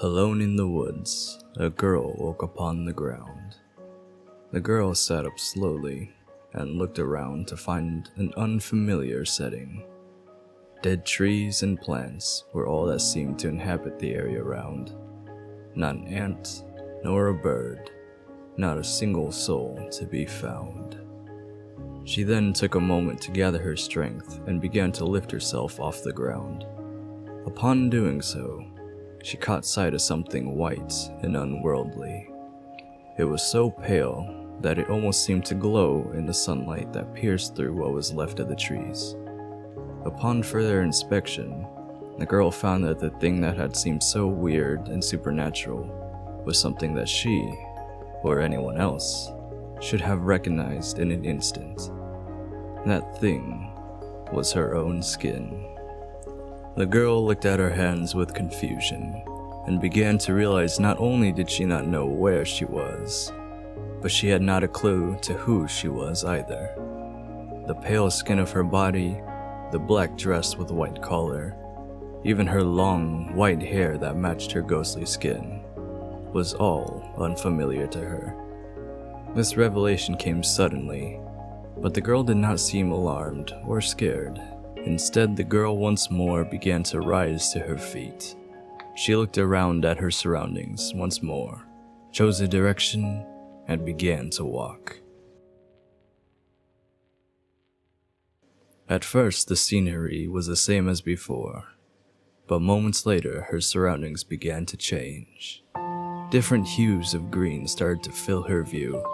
Alone in the woods, a girl woke upon the ground. The girl sat up slowly and looked around to find an unfamiliar setting. Dead trees and plants were all that seemed to inhabit the area around. Not an ant, nor a bird, not a single soul to be found. She then took a moment to gather her strength and began to lift herself off the ground. Upon doing so, she caught sight of something white and unworldly. It was so pale that it almost seemed to glow in the sunlight that pierced through what was left of the trees. Upon further inspection, the girl found that the thing that had seemed so weird and supernatural was something that she, or anyone else, should have recognized in an instant. That thing was her own skin. The girl looked at her hands with confusion and began to realize not only did she not know where she was, but she had not a clue to who she was either. The pale skin of her body, the black dress with white collar, even her long, white hair that matched her ghostly skin, was all unfamiliar to her. This revelation came suddenly, but the girl did not seem alarmed or scared. Instead, the girl once more began to rise to her feet. She looked around at her surroundings once more, chose a direction, and began to walk. At first, the scenery was the same as before, but moments later, her surroundings began to change. Different hues of green started to fill her view.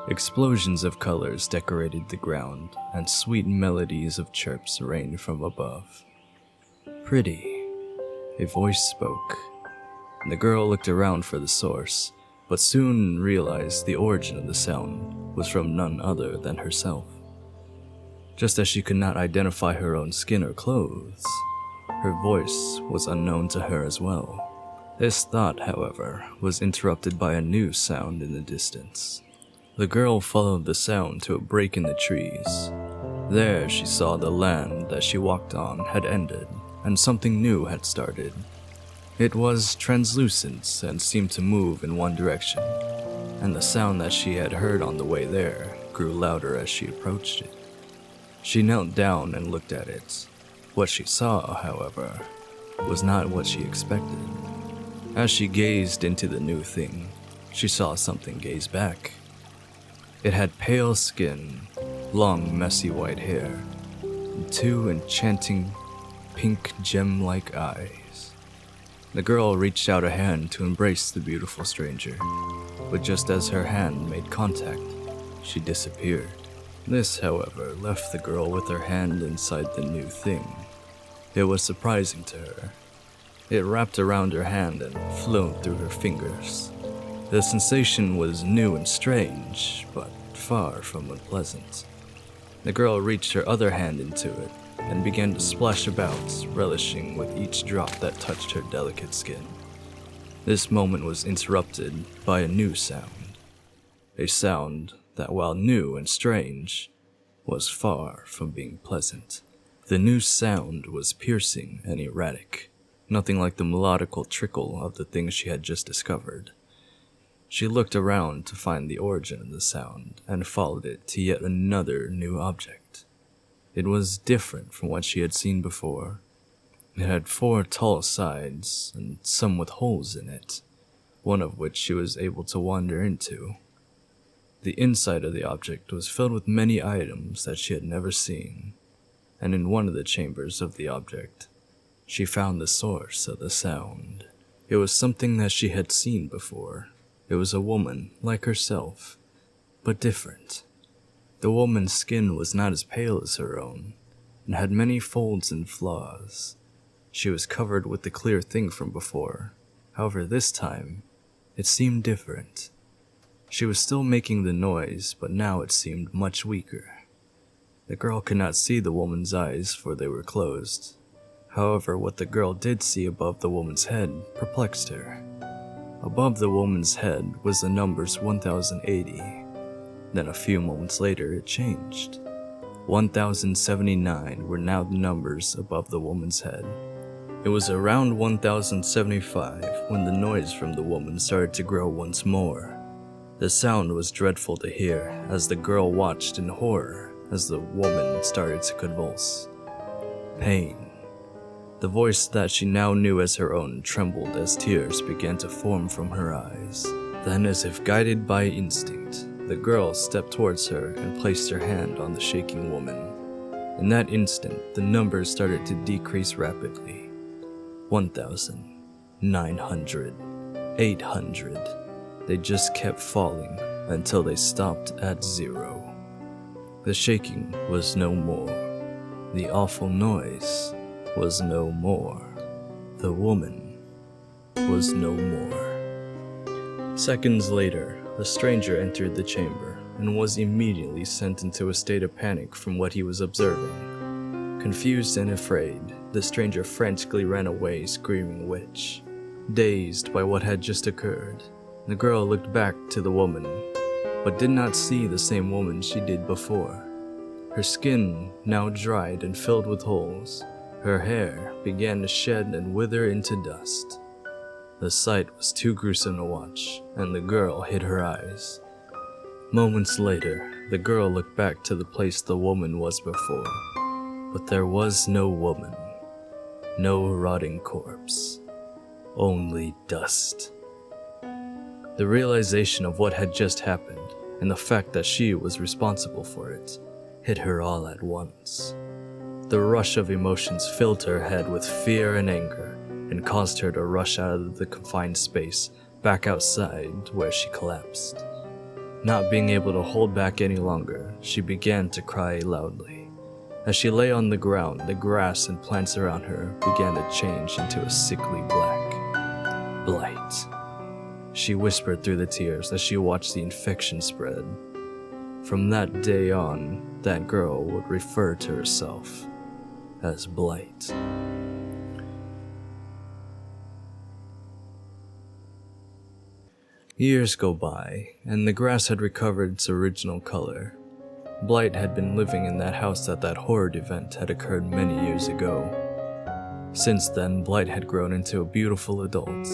Explosions of colors decorated the ground, and sweet melodies of chirps rained from above. "Pretty," a voice spoke. The girl looked around for the source, but soon realized the origin of the sound was from none other than herself. Just as she could not identify her own skin or clothes, her voice was unknown to her as well. This thought, however, was interrupted by a new sound in the distance. The girl followed the sound to a break in the trees. There she saw the land that she walked on had ended, and something new had started. It was translucent and seemed to move in one direction, and the sound that she had heard on the way there grew louder as she approached it. She knelt down and looked at it. What she saw, however, was not what she expected. As she gazed into the new thing, she saw something gaze back. It had pale skin, long messy white hair, and two enchanting pink gem-like eyes. The girl reached out a hand to embrace the beautiful stranger, but just as her hand made contact, she disappeared. This, however, left the girl with her hand inside the new thing. It was surprising to her. It wrapped around her hand and flowed through her fingers. The sensation was new and strange, but far from unpleasant. The girl reached her other hand into it and began to splash about, relishing with each drop that touched her delicate skin. This moment was interrupted by a new sound. A sound that, while new and strange, was far from being pleasant. The new sound was piercing and erratic, nothing like the melodical trickle of the thing she had just discovered. She looked around to find the origin of the sound and followed it to yet another new object. It was different from what she had seen before. It had 4 tall sides and some with holes in it, one of which she was able to wander into. The inside of the object was filled with many items that she had never seen, and in one of the chambers of the object, she found the source of the sound. It was something that she had seen before. It was a woman like herself, but different. The woman's skin was not as pale as her own, and had many folds and flaws. She was covered with the clear thing from before. However, this time, it seemed different. She was still making the noise, but now it seemed much weaker. The girl could not see the woman's eyes, for they were closed. However, what the girl did see above the woman's head perplexed her. Above the woman's head was the numbers 1080. Then a few moments later it changed. 1079 were now the numbers above the woman's head. It was around 1075 when the noise from the woman started to grow once more. The sound was dreadful to hear as the girl watched in horror as the woman started to convulse. Pain. The voice that she now knew as her own trembled as tears began to form from her eyes. Then, as if guided by instinct, the girl stepped towards her and placed her hand on the shaking woman. In that instant, the numbers started to decrease rapidly. 1,000, 900, 800. They just kept falling until they stopped at 0. The shaking was no more. The awful noise was no more. The woman was no more. Seconds later, a stranger entered the chamber and was immediately sent into a state of panic from what he was observing. Confused and afraid, the stranger frantically ran away, screaming witch. Dazed by what had just occurred, the girl looked back to the woman, but did not see the same woman she did before. Her skin, now dried and filled with holes, her hair began to shed and wither into dust. The sight was too gruesome to watch, and the girl hid her eyes. Moments later, the girl looked back to the place the woman was before, but there was no woman, no rotting corpse, only dust. The realization of what had just happened, and the fact that she was responsible for it, hit her all at once. The rush of emotions filled her head with fear and anger, and caused her to rush out of the confined space, back outside where she collapsed. Not being able to hold back any longer, she began to cry loudly. As she lay on the ground, the grass and plants around her began to change into a sickly black. Blight. She whispered through the tears as she watched the infection spread. From that day on, that girl would refer to herself as Blight. Years go by, and the grass had recovered its original color. Blight had been living in that house that horrid event had occurred many years ago. Since then, Blight had grown into a beautiful adult.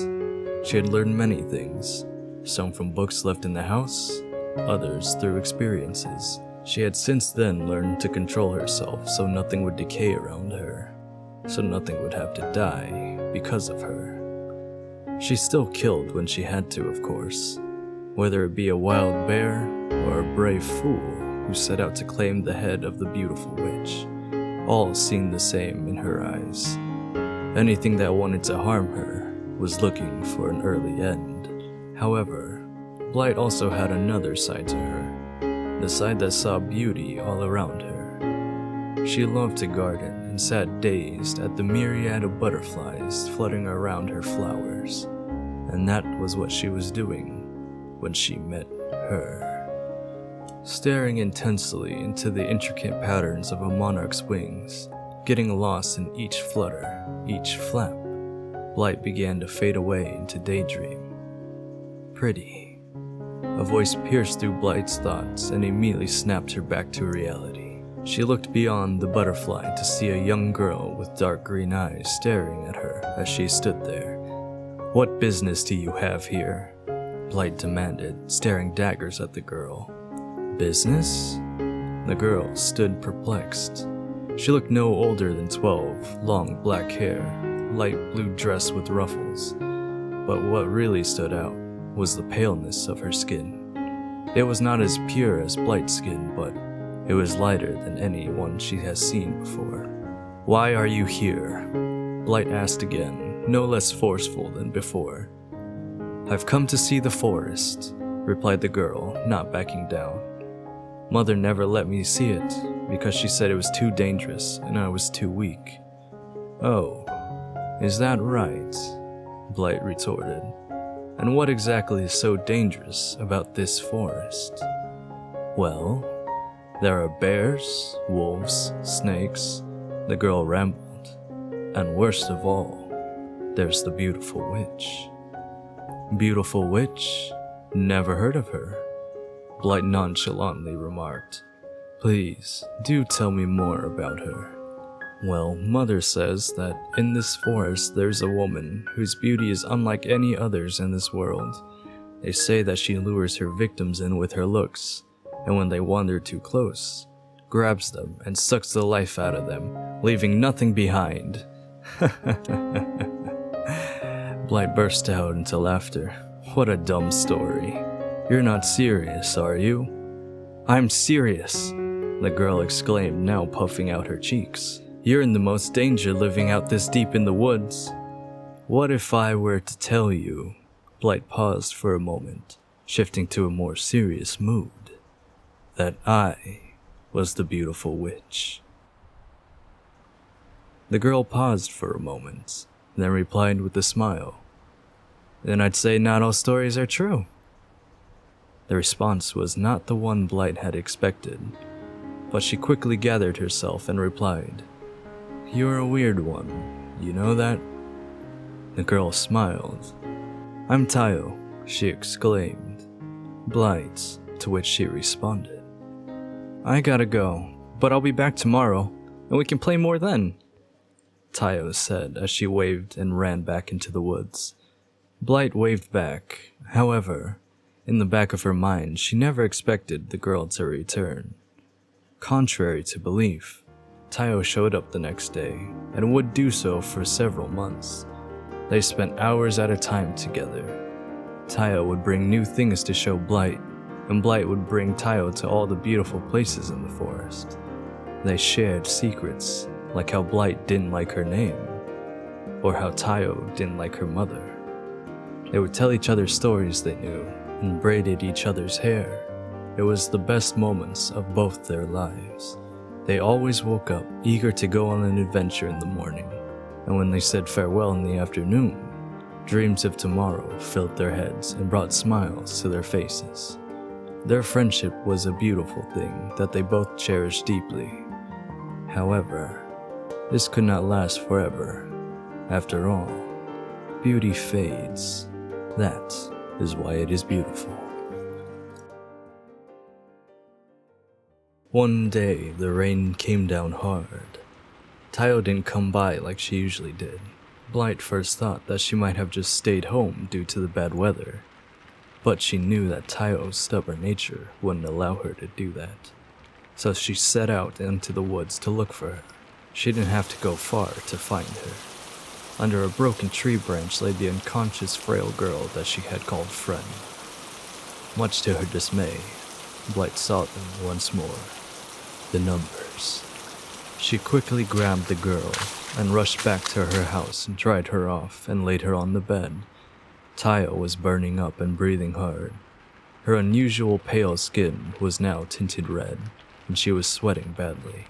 She had learned many things, some from books left in the house, others through experiences. She had since then learned to control herself so nothing would decay around her, so nothing would have to die because of her. She still killed when she had to, of course, whether it be a wild bear or a brave fool who set out to claim the head of the beautiful witch. All seemed the same in her eyes. Anything that wanted to harm her was looking for an early end. However, Blight also had another side to her, the side that saw beauty all around her. She loved to garden and sat dazed at the myriad of butterflies fluttering around her flowers, and that was what she was doing when she met her. Staring intensely into the intricate patterns of a monarch's wings, getting lost in each flutter, each flap, Blight began to fade away into daydream. Pretty. A voice pierced through Blight's thoughts and immediately snapped her back to reality. She looked beyond the butterfly to see a young girl with dark green eyes staring at her as she stood there. "What business do you have here?" Blight demanded, staring daggers at the girl. "Business?" The girl stood perplexed. She looked no older than 12, long black hair, light blue dress with ruffles. But what really stood out was the paleness of her skin. It was not as pure as Blight's skin, but it was lighter than any one she has seen before. "Why are you here?" Blight asked again, no less forceful than before. "I've come to see the forest," replied the girl, not backing down. "Mother never let me see it, because she said it was too dangerous and I was too weak." "Oh, is that right?" Blight retorted. "And what exactly is so dangerous about this forest?" "Well, there are bears, wolves, snakes," the girl rambled. "And worst of all, there's the beautiful witch." "Beautiful witch? Never heard of her," Blight nonchalantly remarked. "Please, do tell me more about her." Well, Mother says that in this forest there's a woman whose beauty is unlike any others in this world. They say that she lures her victims in with her looks, and when they wander too close, grabs them and sucks the life out of them, leaving nothing behind. Blight burst out into laughter. What a dumb story. You're not serious, are you? I'm serious, the girl exclaimed, now puffing out her cheeks. You're in the most danger living out this deep in the woods. What if I were to tell you? Blight paused for a moment, shifting to a more serious mood. That I was the beautiful witch. The girl paused for a moment, then replied with a smile. Then I'd say not all stories are true. The response was not the one Blight had expected, but she quickly gathered herself and replied, You're a weird one, you know that? The girl smiled. I'm Tayo, she exclaimed. Blight, to which she responded. I gotta go, but I'll be back tomorrow, and we can play more then, Tayo said as she waved and ran back into the woods. Blight waved back. However, in the back of her mind, she never expected the girl to return. Contrary to belief, Tayo showed up the next day, and would do so for several months. They spent hours at a time together. Tayo would bring new things to show Blight, and Blight would bring Tayo to all the beautiful places in the forest. They shared secrets, like how Blight didn't like her name, or how Tayo didn't like her mother. They would tell each other stories they knew, and braided each other's hair. It was the best moments of both their lives. They always woke up eager to go on an adventure in the morning, and when they said farewell in the afternoon, dreams of tomorrow filled their heads and brought smiles to their faces. Their friendship was a beautiful thing that they both cherished deeply. However, this could not last forever. After all, beauty fades. That is why it is beautiful. One day, the rain came down hard. Tayo didn't come by like she usually did. Blight first thought that she might have just stayed home due to the bad weather, but she knew that Tayo's stubborn nature wouldn't allow her to do that. So she set out into the woods to look for her. She didn't have to go far to find her. Under a broken tree branch lay the unconscious frail girl that she had called friend. Much to her dismay, Blight saw them once more. The numbers. She quickly grabbed the girl and rushed back to her house and dried her off and laid her on the bed. Tayo was burning up and breathing hard. Her unusual pale skin was now tinted red, and she was sweating badly.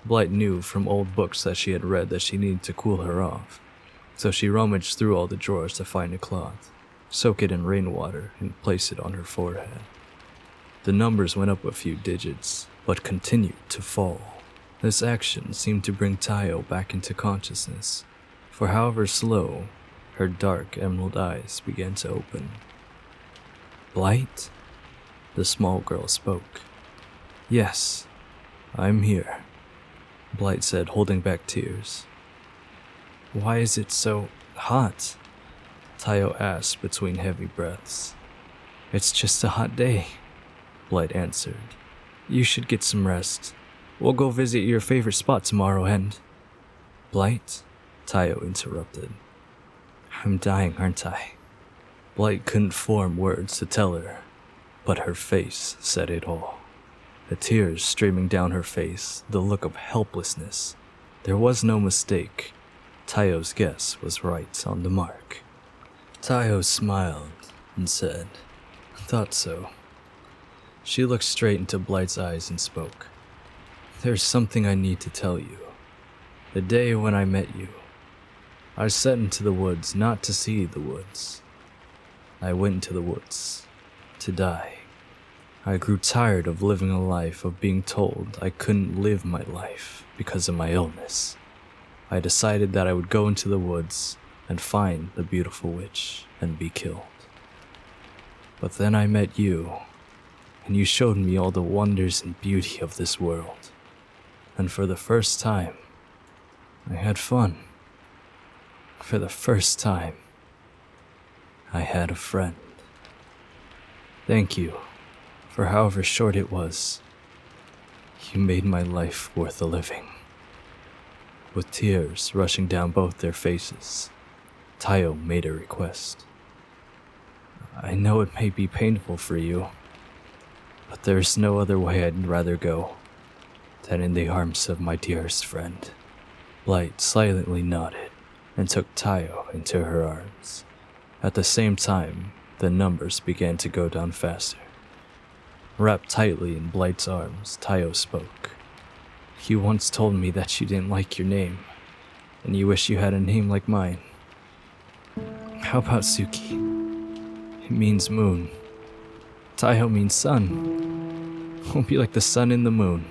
Blight knew from old books that she had read that she needed to cool her off, so she rummaged through all the drawers to find a cloth, soak it in rainwater, and place it on her forehead. The numbers went up a few digits, but continued to fall. This action seemed to bring Tayo back into consciousness, for however slow, her dark emerald eyes began to open. Blight? The small girl spoke. Yes, I'm here, Blight said, holding back tears. Why is it so hot? Tayo asked between heavy breaths. It's just a hot day, Blight answered. You should get some rest. We'll go visit your favorite spot tomorrow and... Blight? Tayo interrupted. I'm dying, aren't I? Blight couldn't form words to tell her, but her face said it all. The tears streaming down her face, the look of helplessness. There was no mistake. Tayo's guess was right on the mark. Tayo smiled and said, Thought so. She looked straight into Blight's eyes and spoke. There's something I need to tell you. The day when I met you, I set into the woods not to see the woods. I went into the woods to die. I grew tired of living a life of being told I couldn't live my life because of my illness. I decided that I would go into the woods and find the beautiful witch and be killed. But then I met you, and you showed me all the wonders and beauty of this world. And for the first time, I had fun. For the first time, I had a friend. Thank you for however short it was. You made my life worth a living. With tears rushing down both their faces, Tayo made a request. I know it may be painful for you, but there's no other way I'd rather go than in the arms of my dearest friend. Blight silently nodded and took Tayo into her arms. At the same time, the numbers began to go down faster. Wrapped tightly in Blight's arms, Tayo spoke. You once told me that you didn't like your name, and you wish you had a name like mine. How about Suki? It means moon. Tayo means sun. We'll be like the sun and the moon.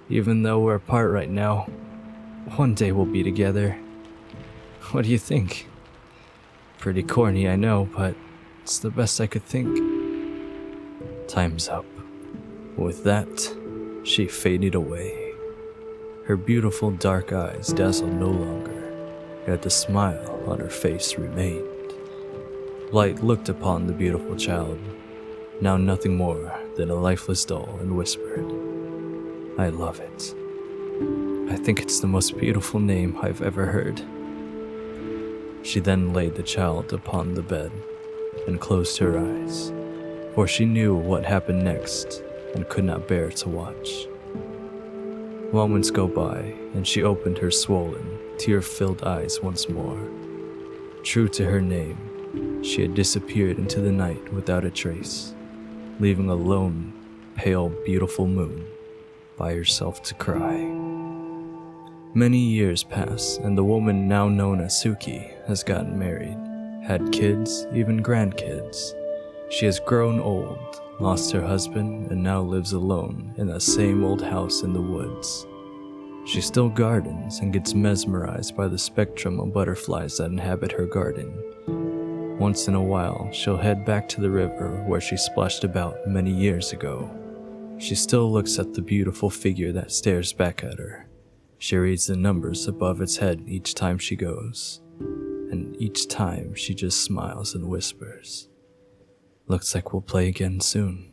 Even though we're apart right now, one day we'll be together. What do you think? Pretty corny, I know, but it's the best I could think. Time's up. With that, she faded away. Her beautiful dark eyes dazzled no longer, yet the smile on her face remained. Blight looked upon the beautiful child, now nothing more than a lifeless doll, and whispered, I love it. I think it's the most beautiful name I've ever heard. She then laid the child upon the bed and closed her eyes, for she knew what happened next and could not bear to watch. Moments go by, and she opened her swollen, tear-filled eyes once more. True to her name, she had disappeared into the night without a trace, leaving a lone, pale, beautiful moon by herself to cry. Many years pass, and the woman now known as Suki has gotten married, had kids, even grandkids. She has grown old, lost her husband, and now lives alone in that same old house in the woods. She still gardens and gets mesmerized by the spectrum of butterflies that inhabit her garden. Once in a while, she'll head back to the river where she splashed about many years ago. She still looks at the beautiful figure that stares back at her. She reads the numbers above its head each time she goes, and each time she just smiles and whispers, looks like we'll play again soon.